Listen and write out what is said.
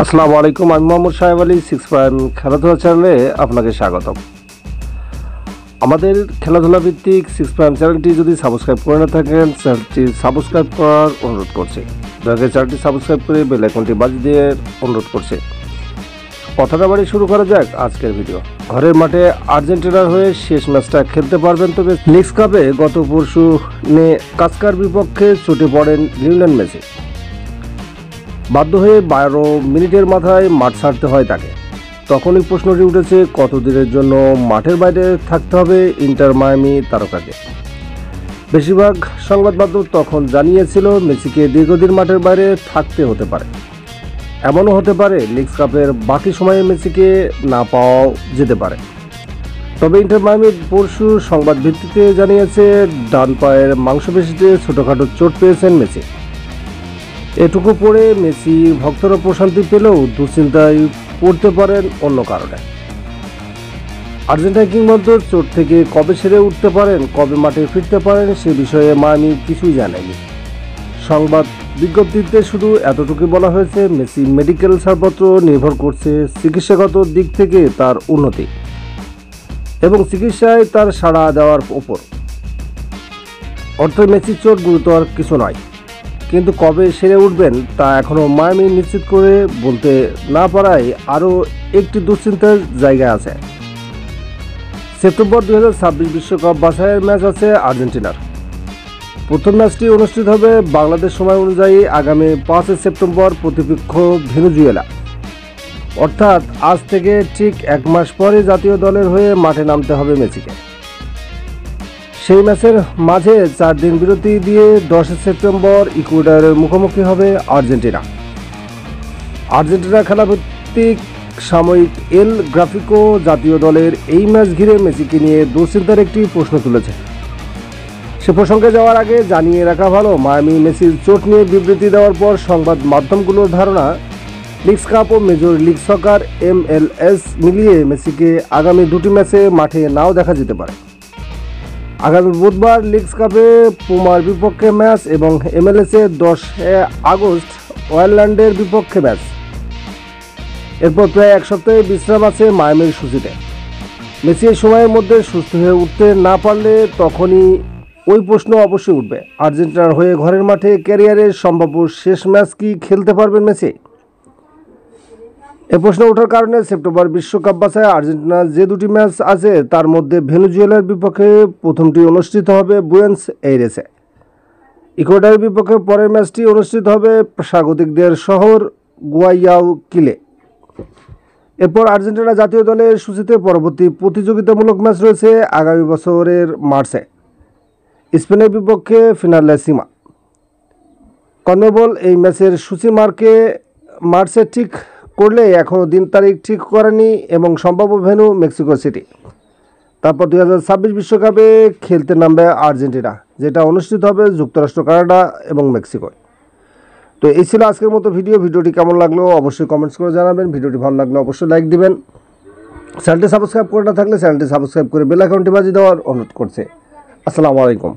আসসালামু আলাইকুম, আমি মোহাম্মদ সাহেব আলী। 6 প্রাইম খেলাধুলা চ্যানেলে আপনাকে স্বাগতম। আমাদের খেলাধুলা ভিত্তিক 6 প্রাইম চ্যানেলটি যদি সাবস্ক্রাইব করে না থাকেন, চ্যানেলটি সাবস্ক্রাইব করার অনুরোধ করছি। দয়া করে চ্যানেলটি সাবস্ক্রাইব করে বেল আইকনটি বাজিয়ে দিয়ে অনুরোধ করছি। কথাটা বাড়ি শুরু করা যাক আজকের ভিডিও। ঘরের মাঠে আর্জেন্টিনার হয়ে শেষ ম্যাচটা খেলতে পারবেন, তবে লিগস কাপে গত পরশু কাস্কার বিপক্ষে চোটে পড়েন লিওনেল মেসি। বাধ্য হয়ে 12 মিনিটের মাথায় মাঠ ছাড়তে হয় তাকে। তখনই প্রশ্নটি উঠেছে, কতদিনের জন্য মাঠের বাইরে থাকতে হবে ইন্টার মায়ামি তারকাকে। বেশিরভাগ সংবাদ মাধ্যম তখন জানিয়েছিল মেসিকে দীর্ঘদিন মাঠের বাইরে থাকতে হতে পারে। এমনও হতে পারে লিগস কাপের বাকি সময়ে মেসিকে না পাওয়াও যেতে পারে। তবে ইন্টার মায়ামি পরশু সংবাদ ভিত্তিতে জানিয়েছে, ডান পায়ের মাংসপেশিতে ছোটোখাটো চোট পেয়েছেন মেসি। এটুকু পরে মেসি ভক্তরা প্রশান্তি পেলেও দুশ্চিন্তায় পড়তে পারেন অন্য কারণে। আর্জেন্টাইন কিংবদন্তি চোট থেকে কবে সেরে উঠতে পারেন, কবে মাঠে ফিরতে পারেন, সে বিষয়ে মায়ামি কিছুই জানায়নি। সংবাদ বিজ্ঞপ্তিতে শুধু এতটুকু বলা হয়েছে, মেসি মেডিকেল ছাড়পত্র নির্ভর করছে চিকিৎসাগত দিক থেকে তার উন্নতি এবং চিকিৎসায় তার সাড়া দেওয়ার উপর। অর্থাৎ মেসির চোট গুরুতর কিছু নয়, কিন্তু কবে সেরে উঠবেন তা এখনও মায়ামি নিশ্চিত করে বলতে না পারায় আরও একটি দুশ্চিন্তার জায়গা আছে। সেপ্টেম্বর 2026 বিশ্বকাপ বাছাইয়ের ম্যাচ আছে আর্জেন্টিনার। প্রথম ম্যাচটি অনুষ্ঠিত হবে বাংলাদেশ সময় অনুযায়ী আগামী 5 সেপ্টেম্বর, প্রতিপক্ষ ভেনেজুয়েলা। অর্থাৎ আজ থেকে ঠিক 1 মাস পরে জাতীয় দলের হয়ে মাঠে নামতে হবে মেসিকে। সেই ম্যাচের মাঝে 4 দিন বিরতি দিয়ে 10 সেপ্টেম্বর ইকুয়েডরের মুখোমুখি হবে আর্জেন্টিনা। আর্জেন্টিনা খেলাভিত্তিক সাময়িক এল গ্রাফিকো জাতীয় দলের এই ম্যাচ ঘিরে মেসিকে নিয়ে দুশ্চিন্তার একটি প্রশ্ন তুলেছে। সে প্রসঙ্গে যাওয়ার আগে জানিয়ে রাখা ভালো, মায়ামি মেসির চোট নিয়ে বিবৃতি দেওয়ার পর সংবাদ মাধ্যমগুলোর ধারণা, লিগস কাপ ও মেজর লিগ সকার MLS মিলিয়ে মেসিকে আগামী 2টি ম্যাচে মাঠে নাও দেখা যেতে পারে। আগামী বুধবার লিগস কাপে পুমার বিপক্ষে ম্যাচ এবং MLS-এ 10 আগস্ট ওয়ারল্যান্ডের বিপক্ষে ম্যাচ। এরপর প্রায় 1 সপ্তাহে বিশ্রাম আছে মায়ামির সূচিতে। মেসি এই সময়ের মধ্যে সুস্থ হয়ে উঠতে না পারলে তখনই ওই প্রশ্ন অবশ্যই উঠবে, আর্জেন্টিনার হয়ে ঘরের মাঠে ক্যারিয়ারের সম্ভাব্য শেষ ম্যাচ কি খেলতে পারবেন মেসি? এ প্রশ্ন ওঠার কারণে সেপ্টেম্বর বিশ্বকাপ বাছাই আর্জেন্টিনার যে 2টি ম্যাচ আছে তার মধ্যে ভেনেজুয়েলার বিপক্ষে প্রথমটি অনুষ্ঠিত হবে বুয়েনস এইরেসে। ইকুয়েডরের বিপক্ষে পরের ম্যাচটি অনুষ্ঠিত হবে স্বাগতিকদের শহর গুয়ায়াকিলে। এরপর আর্জেন্টিনা জাতীয় দলের সূচিতে পরবর্তী প্রতিযোগিতামূলক ম্যাচ রয়েছে আগামী বছরের মার্চে স্পেনের বিপক্ষে ফিনালেসিমা। কনমেবল এই ম্যাচের সূচি মার্চে ঠিক করলে এখনও দিন তারিখ ঠিক করেনি এবং সম্ভাব্য ভেন্যু মেক্সিকো সিটি। তারপর 2026 বিশ্বকাপে খেলতে নামবে আর্জেন্টিনা, যেটা অনুষ্ঠিত হবে যুক্তরাষ্ট্র, কানাডা এবং মেক্সিকোয়। তো এই ছিল আজকের মতো ভিডিওটি কেমন লাগলো অবশ্যই কমেন্টস করে জানাবেন। ভিডিওটি ভালো লাগলে অবশ্যই লাইক দিবেন। চ্যানেলটি সাবস্ক্রাইব করে না থাকলে চ্যানেলটি সাবস্ক্রাইব করে বেল আইকনটি বাজিয়ে দেওয়ার অনুরোধ করছে। আসসালামু আলাইকুম।